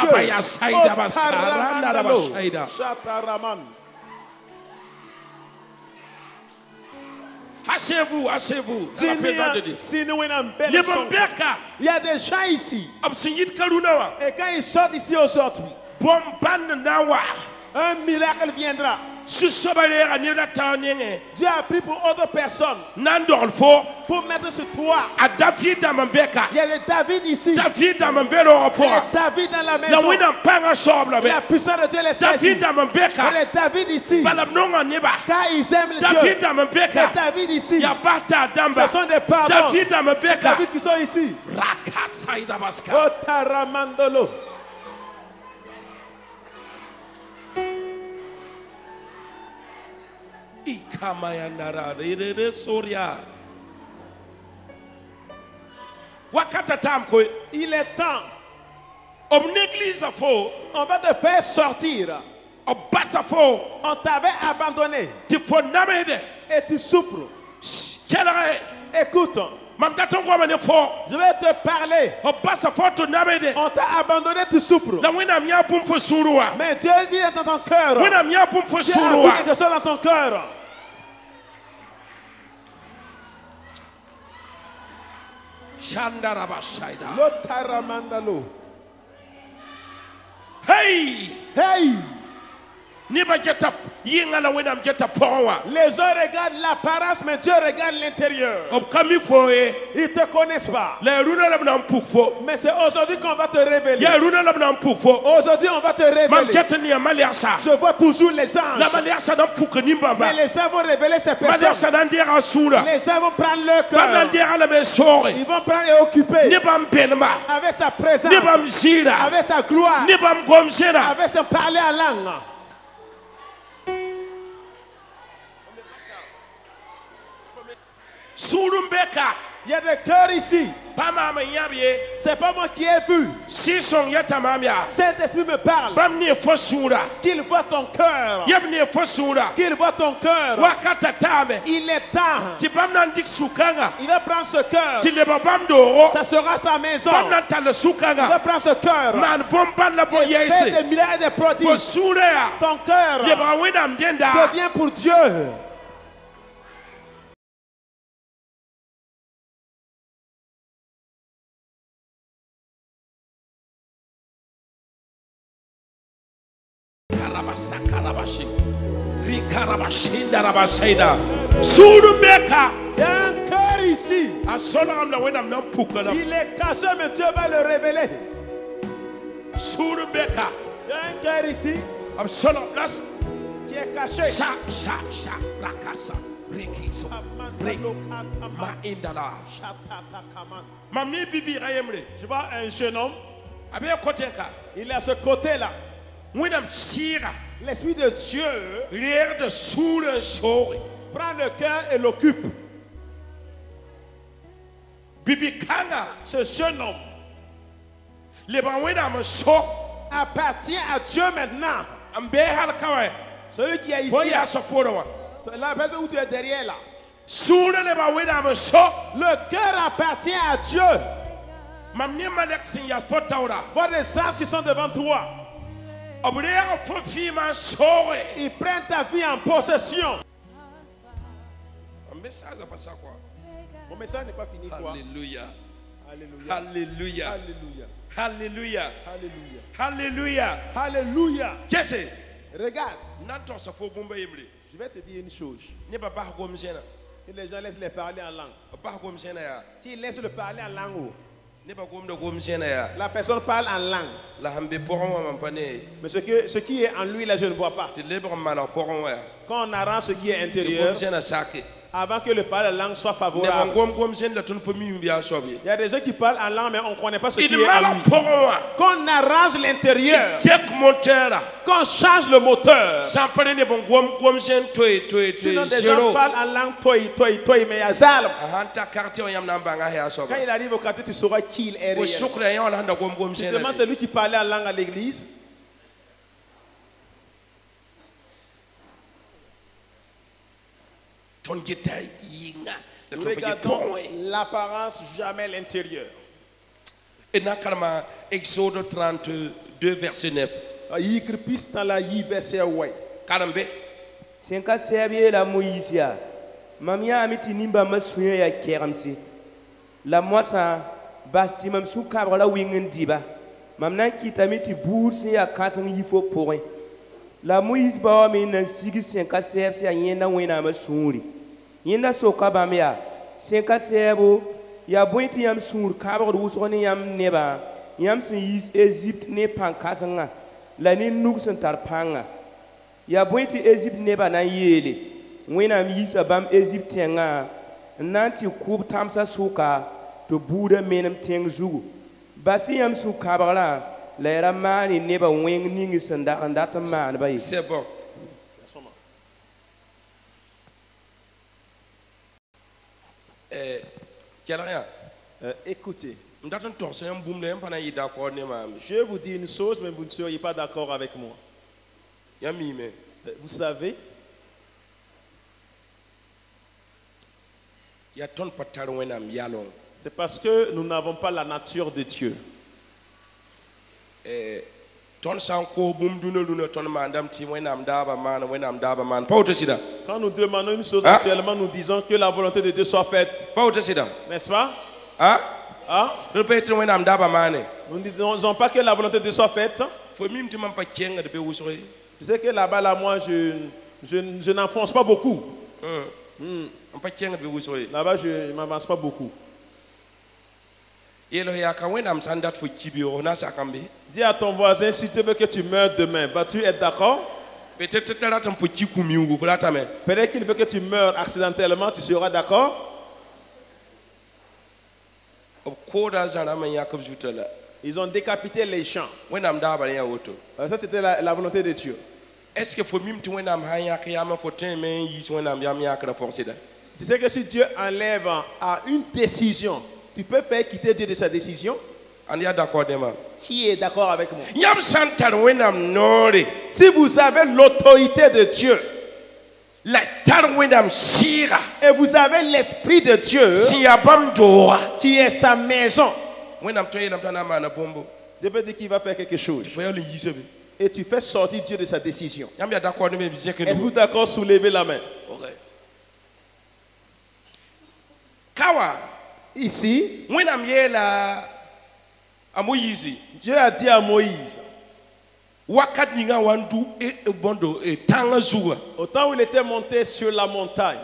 Asseyez-vous, asseyez-vous. Dans la présence de Dieu. Il y a des gens ici. Et quand ils sortent ici aujourd'hui, un miracle viendra. Dieu a pris pour autre personne pour mettre sur toi. Il y a des David ici. Il y a des David dans la maison. La puissance de Dieu les saisit. Il y a des David ici. Car ils aiment le Dieu. Les David ici. Ce sont des pardons. Les David qui sont ici. Otaramandolo. Il est temps. On va te faire sortir. On t'avait abandonné. Et tu souffres. Écoute. Je vais te parler. On t'a abandonné, tu souffres. Mais Dieu dit dans ton cœur. Dieu a mis quelque chose dans ton cœur. Hey! Hey! Les gens regardent l'apparence, mais Dieu regarde l'intérieur. Ils ne te connaissent pas. Mais c'est aujourd'hui qu'on va te révéler. Aujourd'hui, on va te révéler. Je vois toujours les anges. Mais les anges vont révéler ces personnes. Les anges vont prendre leur cœur. Ils vont prendre et occuper avec sa présence, avec sa gloire, avec son parler en langue. Il y a des cœurs ici. C'est pas moi qui ai vu. Saint-Esprit me parle. Qu'il voit ton cœur. Qu'il voit ton cœur. Il est temps. Il va prendre ce cœur. Ça sera sa maison. Il va prendre ce cœur. Et faire des miracles et des prodiges. Ton cœur devient pour Dieu. Il y a un cœur ici. Il est caché, mais Dieu va le révéler. Il y a un cœur ici qui est caché. Je vois un jeune homme. Il est à ce côté-là. L'Esprit de Dieu prend le cœur et l'occupe. Ce jeune homme, appartient à Dieu maintenant. Celui qui est ici, la personne où tu es derrière là. Le cœur appartient à Dieu. Vois les sens qui sont devant toi. Ils prennent ta vie en possession. Mon message n'est pas fini. Alléluia. Alléluia. Alléluia. Alléluia. Alléluia. Alléluia. Alléluia. Qu'est-ce? Regarde. Je vais te dire une chose. Que les gens laissent les parler en langue. Tu laisses le parler en langue. La personne parle en langue. Mais ce qui est en lui, là, je ne vois pas. Quand on arrange ce qui est intérieur, avant que le parler en langue soit favorable, il y a des gens qui parlent en langue, mais on ne connaît pas ce qui est en lui. Quand on arrange l'intérieur, quand on change le moteur, sinon des gens parlent en langue, toi, mais il y a Zalm. Quand il arrive au quartier, tu sauras qui il est réellement. Tu demandes celui qui parlait en langue à l'église. Regardons l'apparence, jamais l'intérieur. Exode 32, verset 9. Karambe. Senka sebiye la Moïsia. Mamia amiti nimba masuya ya keramsi. La moisa basti mam su kabra la wingen diba. Mamna kita miti bourse ya kasang yifo point. La Moïse ba mi na sigi senka sebsi ya yenda wena masuri. Yenda soka bamia. Senka sebo ya bointi yam sur kabra usoni yam neba. Yam sin yis Egypte ne pankasanga. La ni nuksen tarpanga. Ya bointi Egypte neba na yele. Wena mi yisa bam Egypte nga. Nanti kub tamsa soka to buda menem teng zugu. Basi yam su kabra la era mani neba weng ningi sanda andata man bayi. C'est bon. Écoutez, je vais vous dire une chose, mais vous ne seriez pas d'accord avec moi. Vous savez, c'est parce que nous n'avons pas la nature de Dieu. Quand nous demandons une chose actuellement, nous disons que la volonté de Dieu soit faite. N'est-ce pas? Hein? Nous ne disons pas que la volonté de Dieu soit faite. Je sais que là-bas, là, moi, je n'enfonce pas beaucoup. Là-bas, je ne m'avance pas beaucoup. Dis à ton voisin, si tu veux que tu meurs demain, vas-tu être d'accord? Peut-être qu'il veut que tu meurs accidentellement, tu seras d'accord? Ils ont décapité les champs. Ça, c'était la volonté de Dieu. Est-ce que tu sais que si Dieu enlève à une décision, tu peux faire quitter Dieu de sa décision? Qui est d'accord avec moi? Si vous avez l'autorité de Dieu et vous avez l'esprit de Dieu qui est sa maison, Dieu peut dire qu'il va faire quelque chose. Et tu fais sortir Dieu de sa décision. Êtes-vous d'accord? Soulevez la main. Ici, Dieu a dit à Moïse, au temps où il était monté sur la montagne,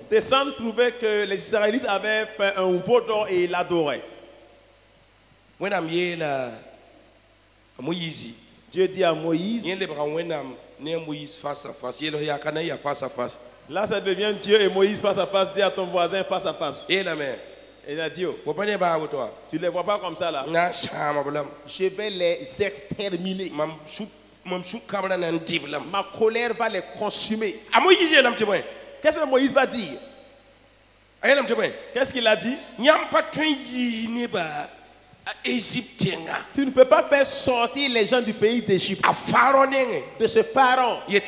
descendre trouver que les Israélites avaient fait un veau d'or et ils l'adoraient. Dieu dit à Moïse, là ça devient Dieu et Moïse face à face. Dis à ton voisin face à face. Et il a dit, tu ne les vois pas comme ça là. Je vais les exterminer. ma colère va les consumer. Qu'est-ce que Moïse va dire? Qu'est-ce qu'il a dit? Tu ne peux pas faire sortir les gens du pays d'Égypte, de ce pharaon. Dis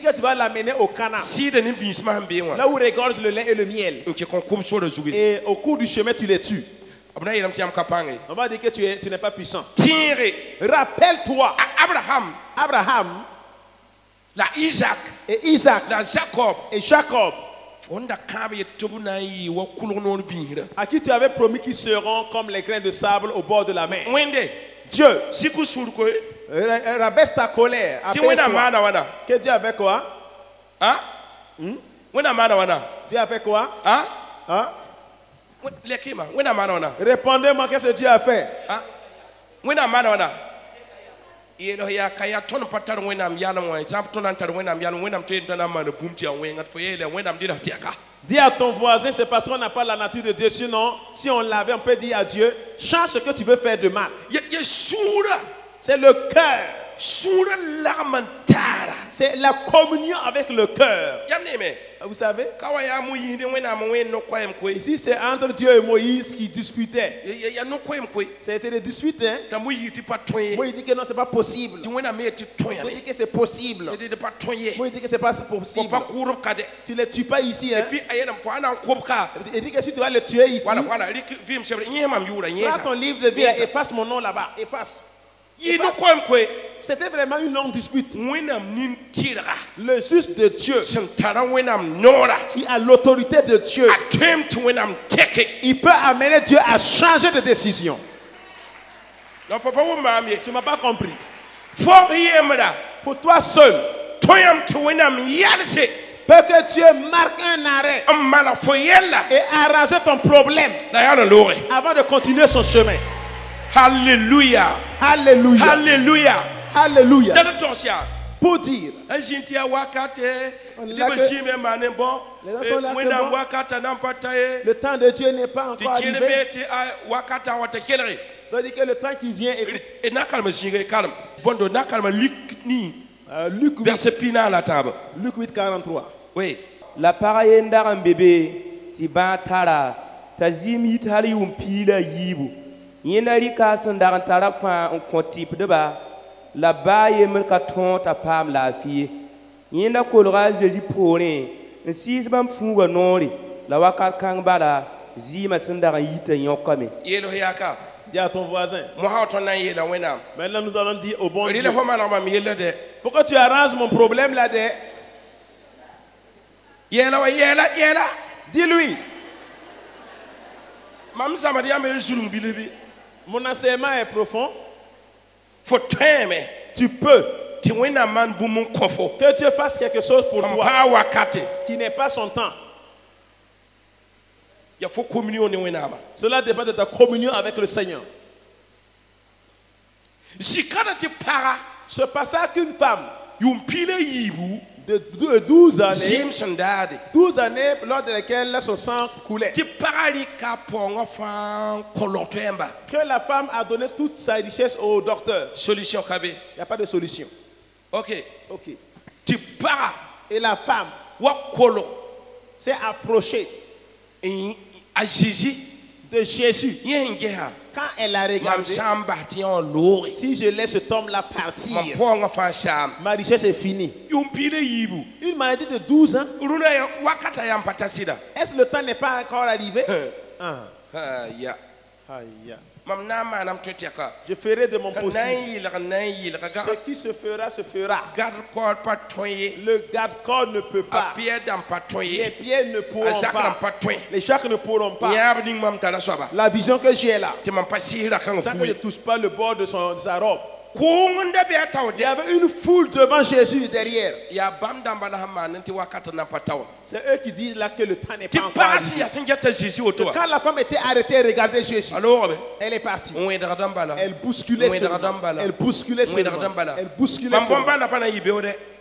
que tu vas l'amener au Canaan, là où regorge le lait et le miel. Et au cours du chemin, tu les tues. On va dire que tu n'es pas puissant. Rappelle-toi, Abraham, Isaac, et Isaac, Jacob, et Jacob, à qui tu avais promis qu'ils seront comme les grains de sable au bord de la mer. Dieu, rabaisse ta colère. Que Dieu a fait quoi? Dieu a fait quoi? Répondez-moi, qu'est-ce que Dieu a fait? Dis à ton voisin, c'est parce qu'on n'a pas la nature de Dieu. Sinon, si on l'avait, on peut dire à Dieu, change ce que tu veux faire de mal. C'est le cœur. C'est la communion avec le cœur. Vous savez? Ici, c'est entre Dieu et Moïse qui disputaient. C'est des disputes. Hein? Moïse dit que non, c'est pas possible. Moïse dit que c'est possible. Moïse dit que c'est pas possible. Tu ne les tues pas ici. Hein? Il dit que si tu vas les tuer ici, prends ton livre de vie et efface mon nom là-bas. Efface. C'était vraiment une longue dispute. Le juste de Dieu, qui a l'autorité de Dieu, il peut amener Dieu à changer de décision. Tu ne m'as pas compris. Pour toi seul, peut que Dieu marque un arrêt et arrange ton problème avant de continuer son chemin. Alléluia. Alléluia. Alléluia. Alléluia. Pour dire, les gens sont là le temps de Dieu n'est pas encore arrivé. C'est-à-dire que le temps qui vient est... Luc 8, 43. Oui. La pareille d'un bébé, Tiban Tara, Tazim Yitali Umpila Yibu. Yenari Kassan d'Arantara fan on contip de bas, la baille mercaton à Pam la fille. Yena colora Jésus prôné, un six bam fou nori, la Wakar Kangbala, Zima Sandara Yita Yokame. Yelohiaka. Dis à ton voisin. Maintenant nous allons dire au bon Dieu. Pourquoi tu arranges mon problème là-dedans? Dis-lui. Mon enseignement est profond. Tu peux. Que Dieu fasse quelque chose pour toi qui n'est pas son temps. Cela dépend de ta communion avec le Seigneur. Ce passage qu'une femme de 12 années lors de laquelle son sang coulait, que la femme a donné toute sa richesse au docteur. Solution KB. Il n'y a pas de solution. Ok. Et la femme s'est approchée de Jésus. Quand elle a regardé, si je laisse cet homme-là partir, ma richesse est finie. Une maladie de 12 ans. Est-ce que le temps n'est pas encore arrivé? Je ferai de mon possible. Ce qui se fera, se fera. Le garde-corps ne peut pas. Les pieds ne pourront pas. Les chakras ne pourront pas. La vision que j'ai là, sans que je ne touche pas le bord de sa robe. Il y avait une foule devant Jésus derrière. C'est eux qui disent là que le temps n'est pas encore arrivé. Quand la femme était arrêtée et regardait Jésus, elle est partie. Elle bousculait seulement. Elle bousculait seulement. Elle bousculait seulement.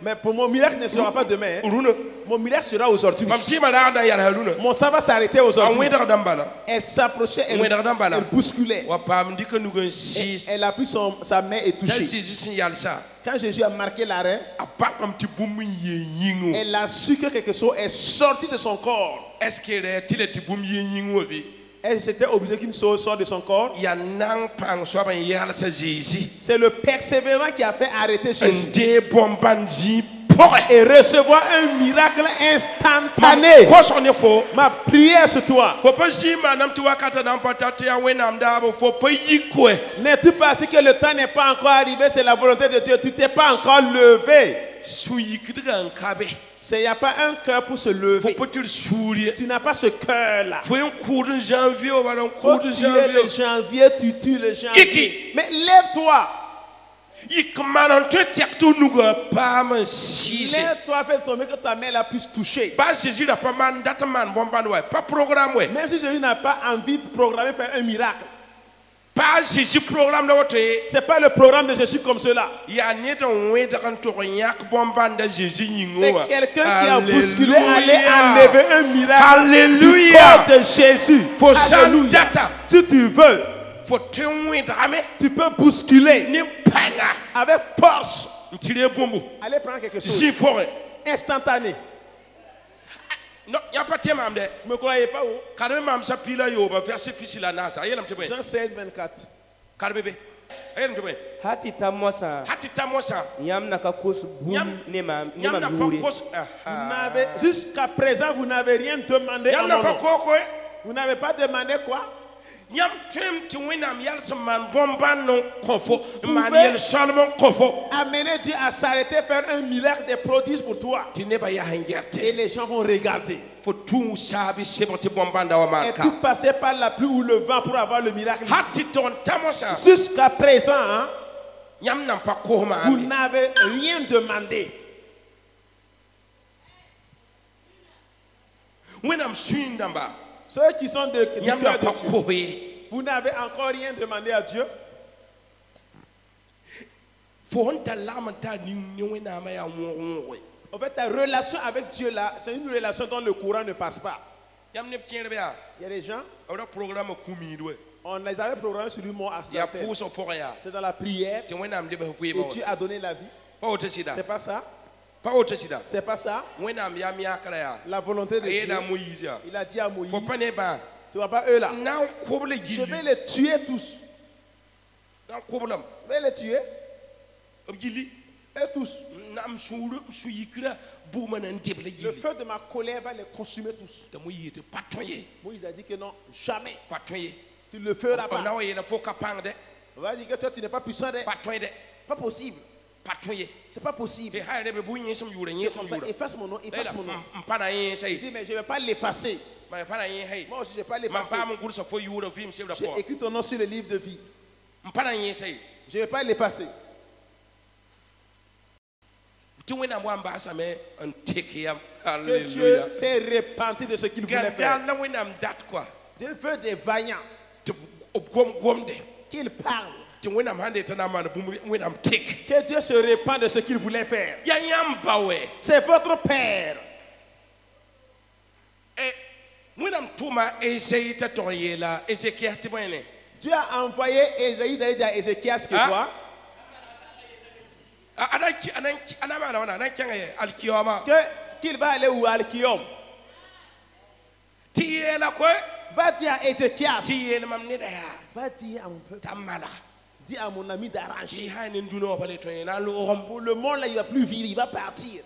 Mais pour mon miracle ne sera pas demain. mon miracle sera aujourd'hui. Mon ça va s'arrêter aujourd'hui. Elle s'approchait, elle bousculait. Elle a pris sa main et touché. Quand Jésus a marqué l'arrêt, elle a su que quelque chose est sorti de son corps. Elle s'était obligée qu'une chose sorte de son corps. C'est le persévérant qui a fait arrêter Jésus et recevoir un miracle instantané. Ma prière sur toi. N'es-tu pas si que le temps n'est pas encore arrivé, c'est la volonté de Dieu. Tu t'es pas encore levé. Il n'y a pas un cœur pour se lever. Tu n'as pas ce cœur-là. Faut tuer le janvier, tu tues le janvier. Mais lève-toi. Lève-toi, fais tomber que ta main la puisse toucher. Même si Jésus n'a pas envie de programmer, faire un miracle. C'est pas le programme de Jésus comme cela. C'est quelqu'un qui a bousculé, aller enlever un miracle du corps de Jésus. Alléluia. Si tu veux, tu peux bousculer avec force. Allez prendre quelque chose instantané. Non, il n'y a pas de témoin. Vous ne me croyez pas où? Jean 16, 24. Jusqu'à présent, vous n'avez rien demandé à mon nom. Vous n'avez pas demandé quoi? Amener Dieu à s'arrêter, faire un miracle de prodiges pour toi. Et les gens vont regarder. Et tout passer par la pluie ou le vent pour avoir le miracle. Jusqu'à présent, hein, vous n'avez rien demandé. Ceux qui sont du cœur de Dieu, vous n'avez encore rien demandé à Dieu. En fait, ta relation avec Dieu là, c'est une relation dont le courant ne passe pas. Il y a des gens, on les avait programmés sur le mont Asnater. C'est dans la prière et Dieu a donné la vie. C'est pas ça? C'est pas ça? La volonté de Dieu. Il a dit à Moïse, tu vois pas eux là? Je vais les tuer tous. Je vais les tuer. Et tous. Le feu de ma colère va les consumer tous. Moïse a dit que non, jamais. Tu le feras pas. On va dire que toi tu n'es pas puissant. Pas possible. C'est pas possible. Efface mon nom, efface mon nom. Il dit mais je ne vais pas l'effacer. Moi aussi je ne vais pas l'effacer. J'ai écrit ton nom sur le livre de vie. Je ne vais pas l'effacer. Que Dieu s'est repenti de ce qu'il voulait faire. Dieu veut des vaillants. Qu'il parle. Que Dieu se répand de ce qu'il voulait faire. C'est votre Père. Dieu a envoyé Ésaïe d'aller dire à Ézéchias que quoi? Qu'il va aller où? Alkiom. Va dire à Ézéchias. Va dire à mon peuple. Dis à mon ami d'arranger. Pour le monde là, il ne va plus vivre, il va partir.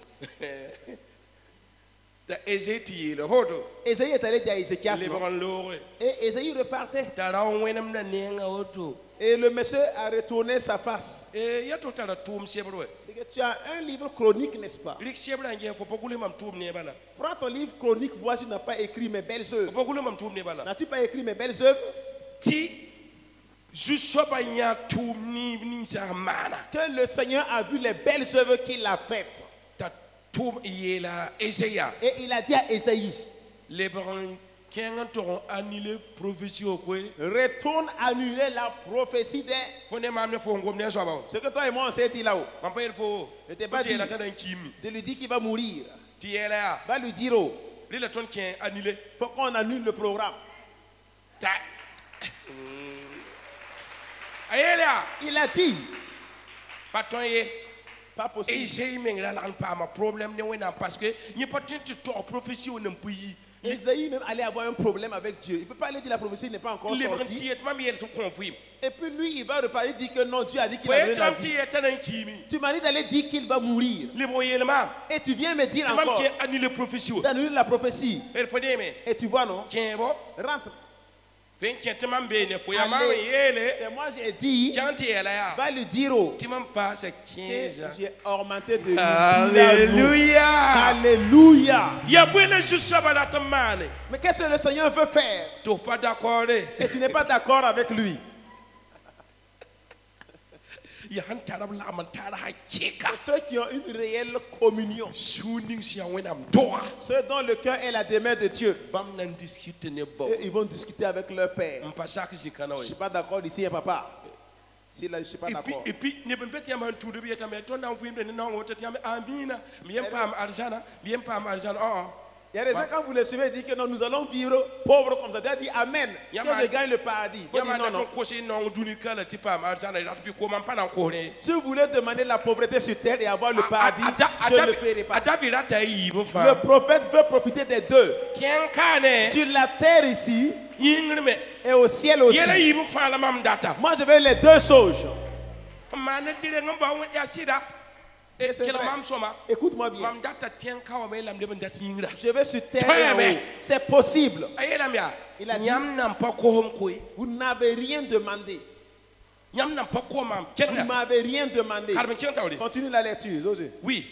Ésaïe est allé dire à Ézéchias. Et Ésaïe repartait. Et le monsieur a retourné sa face. Tu as un livre chronique, n'est-ce pas? Prends ton livre chronique, vois si tu n'as pas écrit mes belles œuvres. N'as-tu pas écrit mes belles œuvres? Que le Seigneur a vu les belles œuvres qu'il a faites. Et il a dit à Ésaïe, retourne annuler la prophétie des... Ce que toi et moi on s'est dit là-haut. Ne t'es pas dit de lui dire qu'il va mourir. va lui dire pourquoi on annule le programme. Il a dit pas possible. Isaïe même allait avoir un problème avec Dieu. Il ne peut pas aller dire la prophétie n'est pas encore sortie. Et puis lui, il va reparler, il dit que non, Dieu a dit qu'il a donné la vie. Tu m'as dit d'aller dire qu'il va mourir. Et tu viens me dire encore d'annuler la prophétie. Et tu vois, non? Rentre. Allez, c'est moi j'ai dit, va lui dire que j'ai augmenté de lui. Alléluia. Alléluia. Mais qu'est-ce que le Seigneur veut faire? Et tu n'es pas d'accord avec lui. Ceux qui ont une réelle communion, ceux dont le cœur est la demeure de Dieu, et ils vont discuter avec leur père. Je ne suis pas d'accord ici, papa. Si là, je ne suis pas d'accord. Et puis, il y a des gens, quand vous les suivez, ils disent que non, nous allons vivre pauvres comme ça. Ils disent Amen, que je gagne le paradis. Faut dire, non. Si vous voulez demander la pauvreté sur terre et avoir le paradis, je ne le ferai pas. Le prophète veut profiter des deux. Sur la terre ici et au ciel aussi. Moi, je veux les deux choses. Écoute-moi bien. Je vais sur terre et en haut. C'est possible. Il a dit, vous n'avez rien demandé. Vous ne m'avez rien demandé. Continue la lecture. Oui.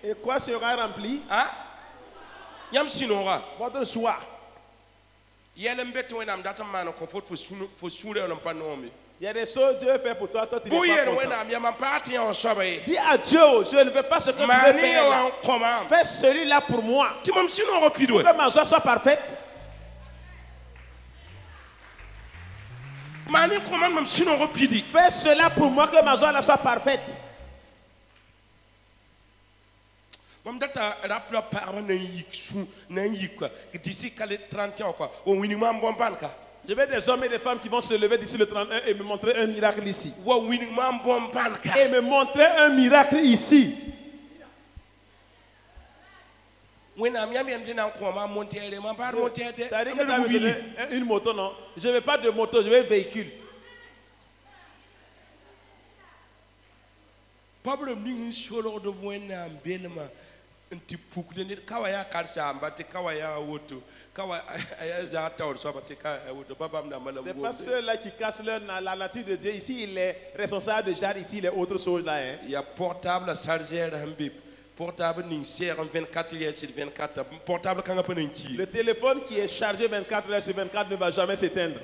Et quoi sera rempli? Votre choix. Il y a des choses Dieu fait pour toi, toi tu n'es pas content. Dis à Dieu, je ne veux pas ce que tu veux faire là. Fais celui-là pour moi. Que ma joie soit parfaite. Fais cela pour moi, que ma joie soit parfaite. Je vais des hommes et des femmes qui vont se lever d'ici le 31 et me montrer un miracle ici. Et me montrer un miracle ici. Une moto, non? Je ne veux pas de moto, je veux un véhicule. C'est pas ceux-là qui cassent la nature de Dieu. Ici, il est responsable de genre, ici, les autres choses là. Hein. Il y a portable, chargeur, portable, 24 heures sur 24. Portable, le téléphone qui est chargé 24 heures sur 24 ne va jamais s'éteindre.